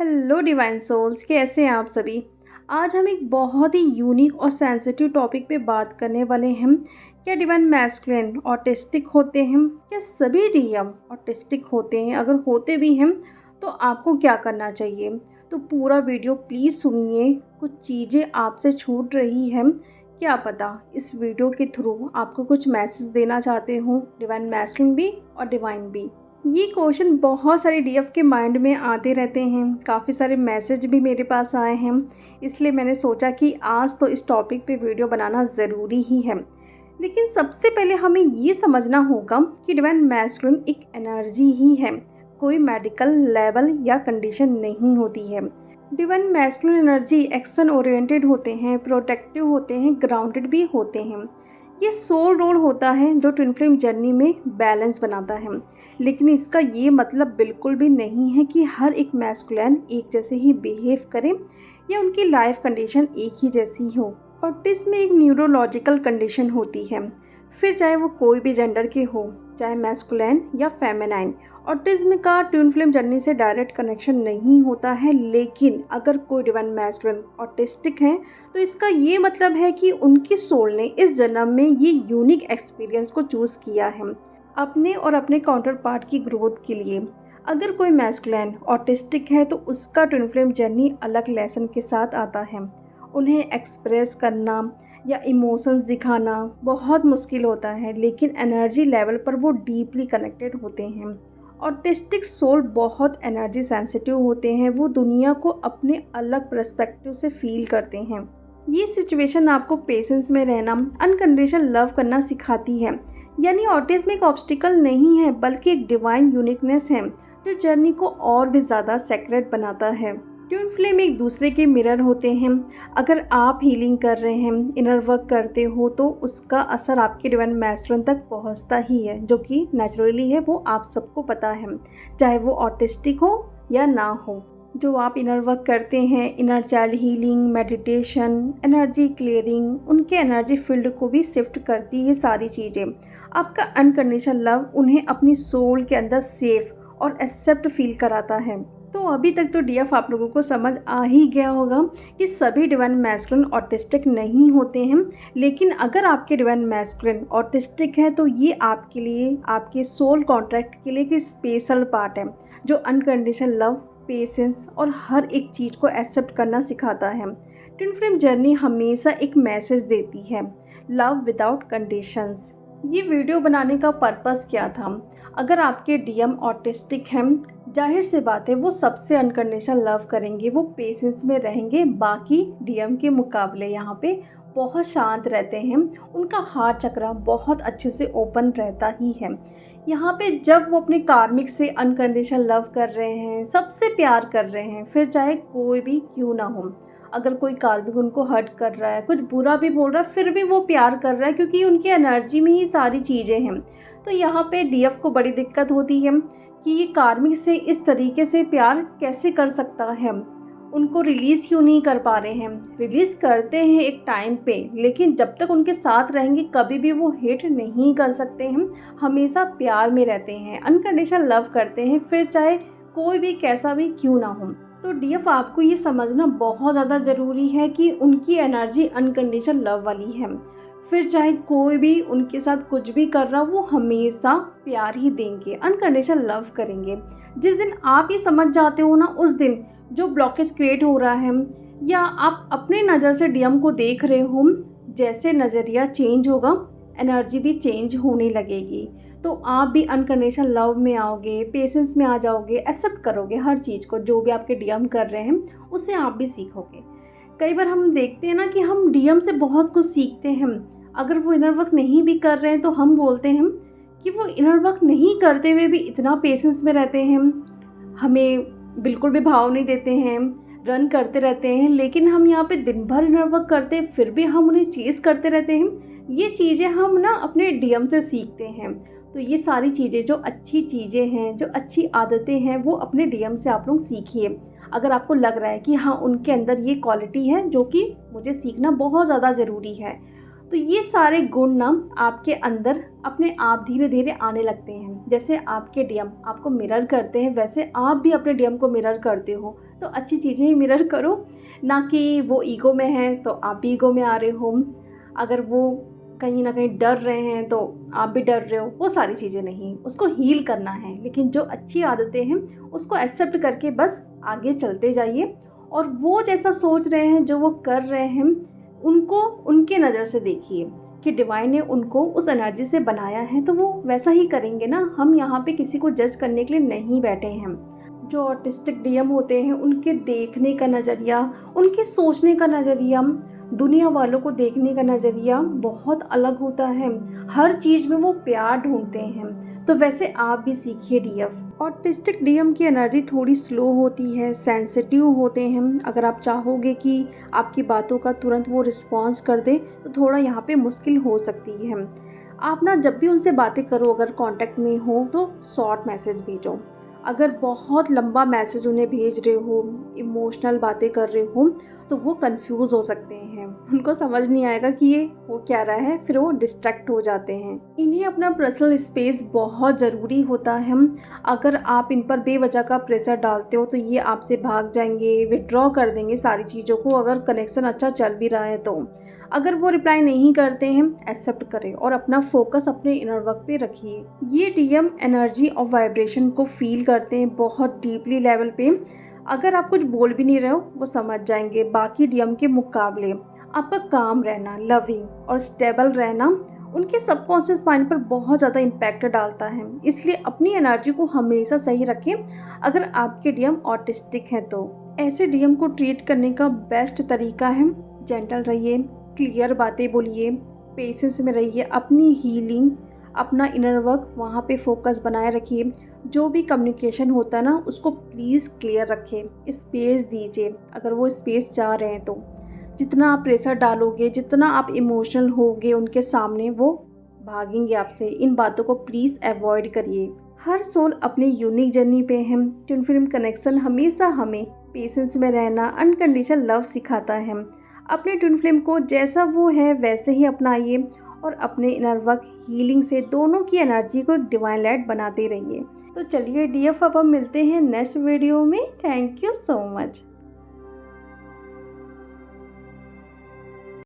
Hello divine souls, कैसे हैं आप सभी। आज हम एक बहुत ही यूनिक और सेंसिटिव टॉपिक पे बात करने वाले हैं। क्या डिवाइन मैस्कुलिन ऑटिस्टिक होते हैं? क्या सभी डीएम ऑटिस्टिक होते हैं? अगर होते भी हैं तो आपको क्या करना चाहिए? तो पूरा वीडियो प्लीज़ सुनिए। कुछ चीज़ें आपसे छूट रही हैं, क्या पता इस वीडियो के थ्रू आपको कुछ मैसेज देना चाहते हो, डिवाइन मैस्कुलिन भी और डिवाइन भी। ये क्वेश्चन बहुत सारे डीएफ के माइंड में आते रहते हैं, काफ़ी सारे मैसेज भी मेरे पास आए हैं, इसलिए मैंने सोचा कि आज तो इस टॉपिक पे वीडियो बनाना ज़रूरी ही है। लेकिन सबसे पहले हमें ये समझना होगा कि डिवाइन मैस्कुलिन एक एनर्जी ही है, कोई मेडिकल लेवल या कंडीशन नहीं होती है। Divine masculine energy action oriented होते हैं, प्रोटेक्टिव होते हैं, ग्राउंडेड भी होते हैं। ये सोल रोल होता है जो ट्विन फ्लेम जर्नी में बैलेंस बनाता है। लेकिन इसका ये मतलब बिल्कुल भी नहीं है कि हर एक मैस्कुलिन एक जैसे ही बिहेव करे या उनकी लाइफ कंडीशन एक ही जैसी हो। ऑटिज्म एक न्यूरोलॉजिकल कंडीशन होती है, फिर चाहे वो कोई भी जेंडर के हो, चाहे मैस्कुलिन या फेमिनाइन। ऑटिज्म का ट्विन फ्लेम जर्नी से डायरेक्ट कनेक्शन नहीं होता है, लेकिन अगर कोई डिवाइन मैस्कुलिन ऑटिस्टिक है तो इसका ये मतलब है कि उनकी सोल ने इस जन्म में ये यूनिक एक्सपीरियंस को चूज़ किया है अपने और अपने काउंटर पार्ट की ग्रोथ के लिए। अगर कोई मैस्कुलिन ऑटिस्टिक है तो उसका ट्विन फ्लेम जर्नी अलग लेसन के साथ आता है। उन्हें एक्सप्रेस करना या इमोशंस दिखाना बहुत मुश्किल होता है, लेकिन एनर्जी लेवल पर वो डीपली कनेक्टेड होते हैं। ऑटिस्टिक सोल बहुत एनर्जी सेंसिटिव होते हैं, वो दुनिया को अपने अलग पर्सपेक्टिव से फील करते हैं। ये सिचुएशन आपको पेशेंस में रहना, अनकंडीशनल लव करना सिखाती है। यानी ऑटिज्म एक ऑब्स्टिकल नहीं है, बल्कि एक डिवाइन यूनिकनेस है जो जर्नी को और भी ज़्यादा सेक्रेट बनाता है। ट्विन फ्लेम एक दूसरे के मिरर होते हैं। अगर आप हीलिंग कर रहे हैं, इनर वर्क करते हो, तो उसका असर आपके डिवाइन मैस्कुलिन तक पहुंचता ही है, जो कि नेचुरली है, वो आप सबको पता है, चाहे वो ऑटिस्टिक हो या ना हो। जो आप इनर वर्क करते हैं, inner child healing, meditation, energy clearing, उनके एनर्जी फील्ड को भी शिफ्ट करती है सारी चीज़ें। आपका अनकंडीशनल लव उन्हें अपनी सोल के अंदर सेफ और एक्सेप्ट फील कराता है। तो अभी तक तो डीएफ आप लोगों को समझ आ ही गया होगा कि सभी डिवाइन मैस्कुलिन ऑटिस्टिक नहीं होते हैं, लेकिन अगर आपके डिवाइन मैस्कुलिन ऑटिस्टिक है तो ये आपके लिए, आपके सोल कॉन्ट्रैक्ट के लिए एक स्पेशल पार्ट है जो अनकंडीशनल लव, पेशेंस और हर एक चीज़ को एक्सेप्ट करना सिखाता है। ट्विन फ्लेम जर्नी हमेशा एक मैसेज देती है, लव विदाउट कंडीशंस। ये वीडियो बनाने का पर्पस क्या था? अगर आपके डीएम ऑटिस्टिक हैं, जाहिर सी बात है वो सबसे अनकंडीशनल लव करेंगे, वो पेशेंस में रहेंगे, बाकी डीएम के मुकाबले यहाँ पे बहुत शांत रहते हैं। उनका हार्ट चक्र बहुत अच्छे से ओपन रहता ही है। यहाँ पे जब वो अपने कार्मिक से अनकंडीशनल लव कर रहे हैं, सबसे प्यार कर रहे हैं, फिर चाहे कोई भी क्यों ना हो, अगर कोई कार्मिक उनको हर्ट कर रहा है, कुछ बुरा भी बोल रहा है, फिर भी वो प्यार कर रहा है, क्योंकि उनकी एनर्जी में ही सारी चीज़ें हैं। तो यहाँ पे डीएफ को बड़ी दिक्कत होती है कि ये कार्मिक से इस तरीके से प्यार कैसे कर सकता है, उनको रिलीज़ क्यों नहीं कर पा रहे हैं। रिलीज़ करते हैं एक टाइम पे, लेकिन जब तक उनके साथ रहेंगे कभी भी वो हेट नहीं कर सकते हैं, हमेशा प्यार में रहते हैं, अनकंडीशनल लव करते हैं, फिर चाहे कोई भी कैसा भी क्यों ना हो। तो डीएफ आपको ये समझना बहुत ज़्यादा ज़रूरी है कि उनकी एनर्जी अनकंडीशनल लव वाली है। फिर चाहे कोई भी उनके साथ कुछ भी कर रहा, वो हमेशा प्यार ही देंगे, अनकंडीशनल लव करेंगे। जिस दिन आप ये समझ जाते हो ना, उस दिन जो ब्लॉकेज क्रिएट हो रहा है या आप अपने नज़र से डीएम को देख रहे हो, जैसे नज़रिया चेंज होगा, एनर्जी भी चेंज होने लगेगी। तो आप भी अनकंडीशनल लव में आओगे, पेशेंस में आ जाओगे, एक्सेप्ट करोगे हर चीज़ को, जो भी आपके डीएम कर रहे हैं उससे आप भी सीखोगे। कई बार हम देखते हैं ना कि हम डीएम से बहुत कुछ सीखते हैं। अगर वो इनर वर्क नहीं भी कर रहे हैं तो हम बोलते हैं कि वो इनर वर्क नहीं करते हुए भी इतना पेशेंस में रहते हैं, हमें बिल्कुल भी भाव नहीं देते हैं, रन करते रहते हैं, लेकिन हम यहाँ पे दिन भर इनर वर्क करते हैं, फिर भी हम उन्हें चेस करते रहते हैं। ये चीज़ें हम ना अपने डीएम से सीखते हैं। तो ये सारी चीज़ें जो अच्छी चीज़ें हैं, जो अच्छी आदतें हैं, वो अपने डीएम से आप लोग सीखिए। अगर आपको लग रहा है कि हाँ, उनके अंदर ये क्वालिटी है जो कि मुझे सीखना बहुत ज़्यादा ज़रूरी है, तो ये सारे गुण ना आपके अंदर अपने आप धीरे धीरे आने लगते हैं। जैसे आपके डीएम आपको मिरर करते हैं, वैसे आप भी अपने डीएम को मिरर करते हो। तो अच्छी चीज़ें ही मिरर करो, ना कि वो ईगो में है तो आप भी ईगो में आ रहे हो। अगर वो कहीं ना कहीं डर रहे हैं तो आप भी डर रहे हो, वो सारी चीज़ें नहीं। उसको हील करना है, लेकिन जो अच्छी आदतें हैं उसको एक्सेप्ट करके बस आगे चलते जाइए। और वो जैसा सोच रहे हैं, जो वो कर रहे हैं, उनको उनके नज़र से देखिए कि डिवाइन ने उनको उस एनर्जी से बनाया है, तो वो वैसा ही करेंगे ना। हम यहाँ पे किसी को जज करने के लिए नहीं बैठे हैं। जो ऑटिस्टिक डीएम होते हैं, उनके देखने का नज़रिया, उनके सोचने का नज़रिया, दुनिया वालों को देखने का नज़रिया बहुत अलग होता है। हर चीज़ में वो प्यार ढूंढते हैं। तो वैसे आप भी सीखिए डीएफ। ऑटिस्टिक डीएम की एनर्जी थोड़ी स्लो होती है, सेंसिटिव होते हैं। अगर आप चाहोगे कि आपकी बातों का तुरंत वो रिस्पॉन्स कर दे तो थोड़ा यहाँ पे मुश्किल हो सकती है। आप ना जब भी उनसे बातें करो, अगर कांटेक्ट में हो तो शॉर्ट मैसेज भेजो। अगर बहुत लंबा मैसेज उन्हें भेज रहे हो, इमोशनल बातें कर रहे हो, तो वो कंफ्यूज हो सकते हैं। उनको समझ नहीं आएगा कि ये हो क्या रहा है, फिर वो डिस्ट्रैक्ट हो जाते हैं। इन्हें अपना पर्सनल स्पेस बहुत ज़रूरी होता है। अगर आप इन पर बेवजह का प्रेशर डालते हो तो ये आपसे भाग जाएंगे, विड्रॉ कर देंगे सारी चीज़ों को। अगर कनेक्शन अच्छा चल भी रहा है तो अगर वो रिप्लाई नहीं करते हैं, एक्सेप्ट करें और अपना फोकस अपने इनर वर्क पे रखिए। ये डीएम एनर्जी और वाइब्रेशन को फील करते हैं बहुत डीपली लेवल पे। अगर आप कुछ बोल भी नहीं रहे हो, वो समझ जाएंगे। बाकी डीएम के मुकाबले आपका काम रहना, लविंग और स्टेबल रहना उनके सबकॉन्शियस माइंड पर बहुत ज़्यादा इम्पैक्ट डालता है। इसलिए अपनी एनर्जी को हमेशा सही रखें। अगर आपके डीएम ऑटिस्टिक हैं तो ऐसे डीएम को ट्रीट करने का बेस्ट तरीका है जेंटल रहिए, क्लियर बातें बोलिए, पेशेंस में रहिए, अपनी हीलिंग, अपना इनर वर्क वहाँ पे फोकस बनाए रखिए। जो भी कम्युनिकेशन होता है ना, उसको प्लीज़ क्लियर रखें, स्पेस दीजिए। अगर वो स्पेस चाह रहे हैं तो जितना आप प्रेशर डालोगे, जितना आप इमोशनल होगे उनके सामने, वो भागेंगे आपसे। इन बातों को प्लीज़ अवॉइड करिए। हर सोल अपनी यूनिक जर्नी पे है। ट्विन फ्लेम कनेक्शन हमेशा हमें पेशेंस में रहना, अनकंडीशनल लव सिखाता है। अपने ट्विन फ्लेम को जैसा वो है वैसे ही अपनाइए और अपने इनर वर्क हीलिंग से दोनों की एनर्जी को एक डिवाइन लाइट बनाते रहिए। तो चलिए डीएफ, अब हम मिलते हैं नेक्स्ट वीडियो में। Thank you so much.